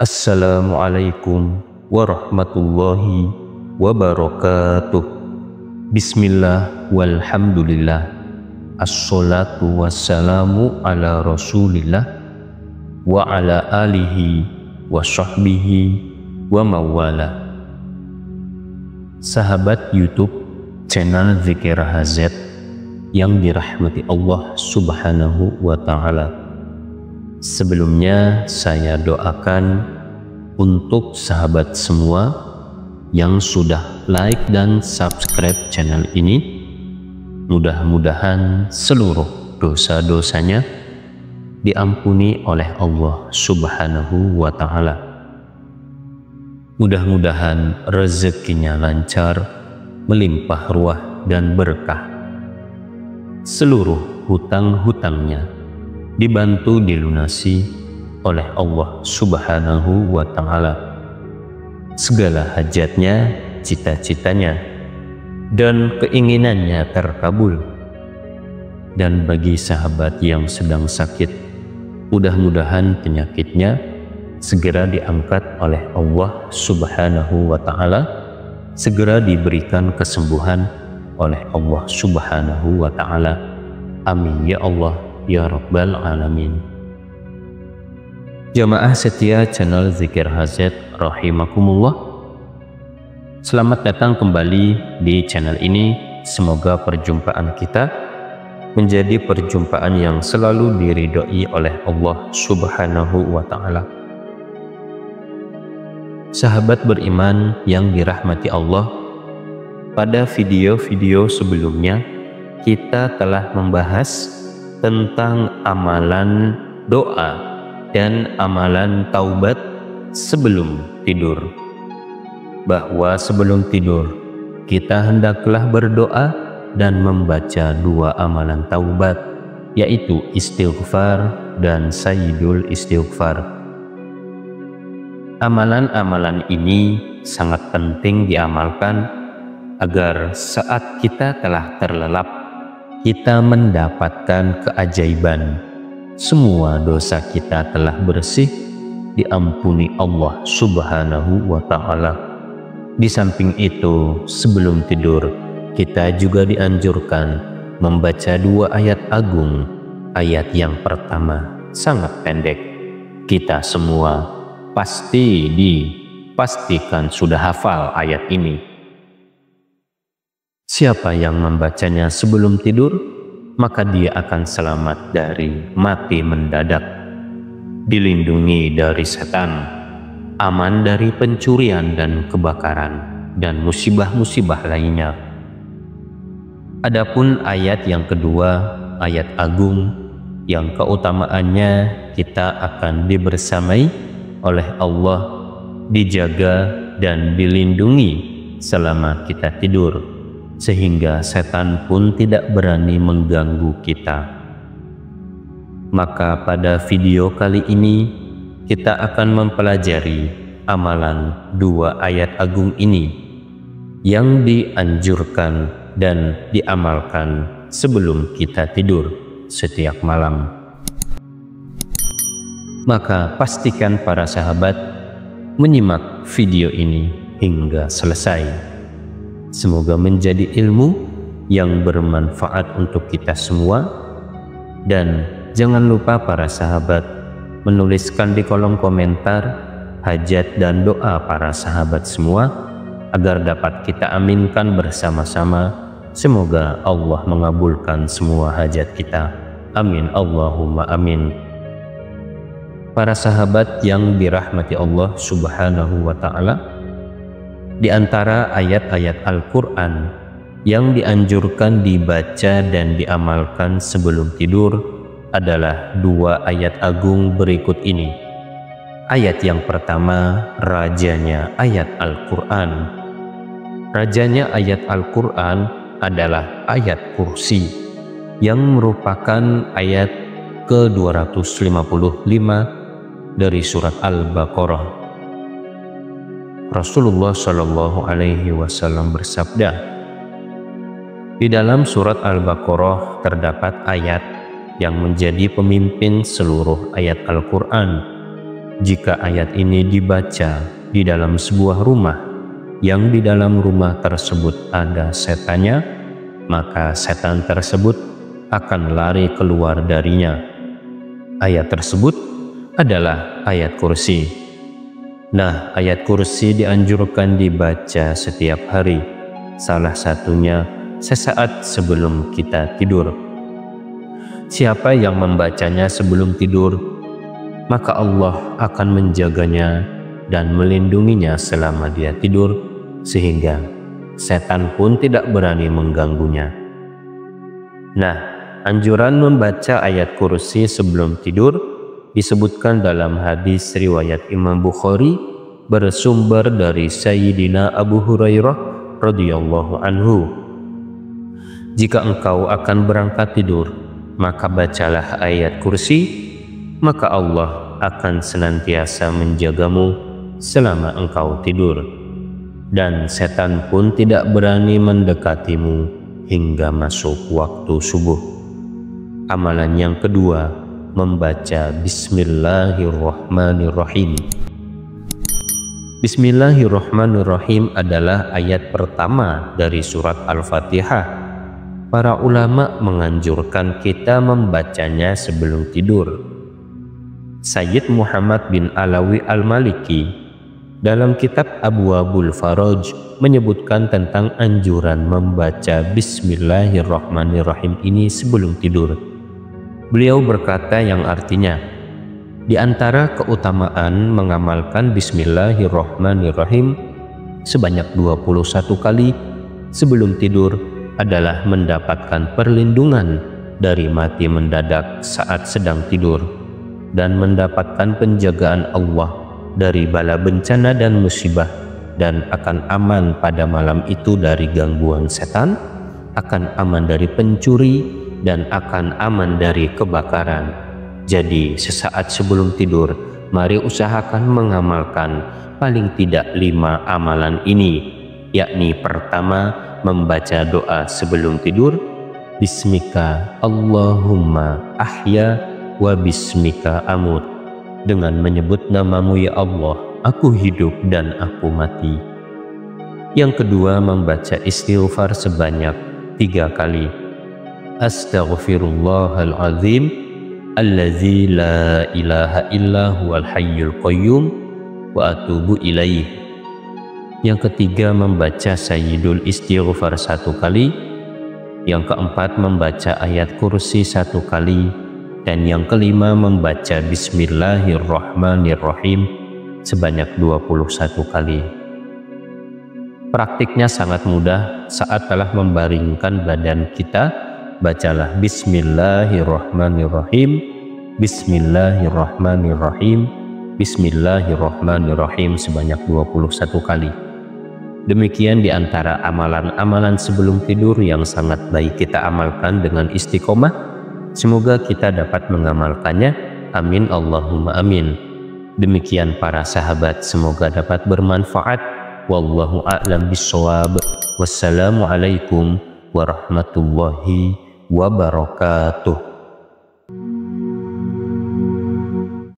Assalamualaikum warahmatullahi wabarakatuh. Bismillah walhamdulillah. Assalatu wassalamu ala rasulillah wa ala alihi wa sahbihi wa mawala. Sahabat YouTube channel Zikir HZ yang dirahmati Allah subhanahu wa ta'ala, sebelumnya saya doakan untuk sahabat semua yang sudah like dan subscribe channel ini, mudah-mudahan seluruh dosa-dosanya diampuni oleh Allah subhanahu wa ta'ala. Mudah-mudahan rezekinya lancar, melimpah ruah dan berkah. Seluruh hutang-hutangnya dibantu dilunasi oleh Allah subhanahu wa ta'ala. Segala hajatnya, cita-citanya, dan keinginannya terkabul. Dan bagi sahabat yang sedang sakit, mudah-mudahan penyakitnya segera diangkat oleh Allah subhanahu wa ta'ala, segera diberikan kesembuhan oleh Allah subhanahu wa ta'ala. Amin ya Allah ya Rabbal Alamin. Jamaah setia channel Zikir HZ rahimakumullah, selamat datang kembali di channel ini. Semoga perjumpaan kita menjadi perjumpaan yang selalu diridhoi oleh Allah subhanahu wa ta'ala. Sahabat beriman yang dirahmati Allah, pada video-video sebelumnya kita telah membahas tentang amalan doa dan amalan taubat sebelum tidur, bahwa sebelum tidur kita hendaklah berdoa dan membaca dua amalan taubat, yaitu istighfar dan sayyidul istighfar. Amalan-amalan ini sangat penting diamalkan agar saat kita telah terlelap, kita mendapatkan keajaiban. Semua dosa kita telah bersih, diampuni Allah subhanahu wa ta'ala. Di samping itu, sebelum tidur kita juga dianjurkan membaca dua ayat agung. Ayat yang pertama sangat pendek, kita semua pastikan sudah hafal ayat ini. Siapa yang membacanya sebelum tidur, maka dia akan selamat dari mati mendadak, dilindungi dari setan, aman dari pencurian dan kebakaran, dan musibah-musibah lainnya. Adapun ayat yang kedua, ayat agung, yang keutamaannya kita akan dibersamai oleh Allah, dijaga dan dilindungi selama kita tidur, sehingga setan pun tidak berani mengganggu kita. Maka pada video kali ini kita akan mempelajari amalan dua ayat agung ini yang dianjurkan dan diamalkan sebelum kita tidur setiap malam. Maka pastikan para sahabat menyimak video ini hingga selesai. Semoga menjadi ilmu yang bermanfaat untuk kita semua. Dan jangan lupa para sahabat menuliskan di kolom komentar hajat dan doa para sahabat semua, agar dapat kita aminkan bersama-sama. Semoga Allah mengabulkan semua hajat kita. Amin Allahumma amin. Para sahabat yang dirahmati Allah subhanahu wa ta'ala, di antara ayat-ayat Al-Quran yang dianjurkan dibaca dan diamalkan sebelum tidur adalah dua ayat agung berikut ini. Ayat yang pertama, rajanya ayat Al-Quran. Rajanya ayat Al-Quran adalah ayat kursi, yang merupakan ayat ke-255 dari surat Al-Baqarah. Rasulullah Shallallahu Alaihi Wasallam bersabda, di dalam surat Al-Baqarah terdapat ayat yang menjadi pemimpin seluruh ayat Al-Quran, Jika ayat ini dibaca di dalam sebuah rumah, yang di dalam rumah tersebut ada setannya, maka setan tersebut akan lari keluar darinya. Ayat tersebut adalah ayat kursi. Nah, ayat kursi dianjurkan dibaca setiap hari, salah satunya sesaat sebelum kita tidur. Siapa yang membacanya sebelum tidur, maka Allah akan menjaganya dan melindunginya selama dia tidur, sehingga setan pun tidak berani mengganggunya. Nah, anjuran membaca ayat kursi sebelum tidur disebutkan dalam hadis riwayat Imam Bukhari bersumber dari Sayyidina Abu Hurairah radhiyallahu anhu. Jika engkau akan berangkat tidur, maka bacalah ayat kursi, maka Allah akan senantiasa menjagamu selama engkau tidur, dan setan pun tidak berani mendekatimu hingga masuk waktu subuh. Amalan yang kedua, membaca Bismillahirrahmanirrahim. Bismillahirrahmanirrahim adalah ayat pertama dari surat Al-Fatihah. Para ulama menganjurkan kita membacanya sebelum tidur. Sayyid Muhammad bin Alawi Al-Maliki dalam kitab Abwabul Faraj menyebutkan tentang anjuran membaca Bismillahirrahmanirrahim ini sebelum tidur. Beliau berkata yang artinya, di antara keutamaan mengamalkan Bismillahirrahmanirrahim sebanyak 21 kali sebelum tidur adalah mendapatkan perlindungan dari mati mendadak saat sedang tidur, dan mendapatkan penjagaan Allah dari bala bencana dan musibah, dan akan aman pada malam itu dari gangguan setan, akan aman dari pencuri, dan akan aman dari kebakaran. Jadi sesaat sebelum tidur, mari usahakan mengamalkan paling tidak 5 amalan ini, yakni pertama, membaca doa sebelum tidur, Bismika Allahumma ahya wa bismika amut, dengan menyebut namamu ya Allah, aku hidup dan aku mati. Yang kedua, membaca istighfar sebanyak 3 kali, Astaghfirullahaladzim allazi la ilaha illa huwal hayyul qayyum wa atubu ilaih. Yang ketiga, membaca Sayyidul Istighfar 1 kali. Yang keempat, membaca ayat kursi 1 kali. Dan yang kelima, membaca Bismillahirrahmanirrahim sebanyak 21 kali. Praktiknya sangat mudah. Saat telah membaringkan badan kita, bacalah Bismillahirrahmanirrahim, Bismillahirrahmanirrahim, Bismillahirrahmanirrahim sebanyak 21 kali. Demikian di antara amalan-amalan sebelum tidur yang sangat baik kita amalkan dengan istiqomah. Semoga kita dapat mengamalkannya. Amin Allahumma amin. Demikian para sahabat, semoga dapat bermanfaat. Wallahu a'lam bishawab. Wassalamualaikum warahmatullahi wabarakatuh.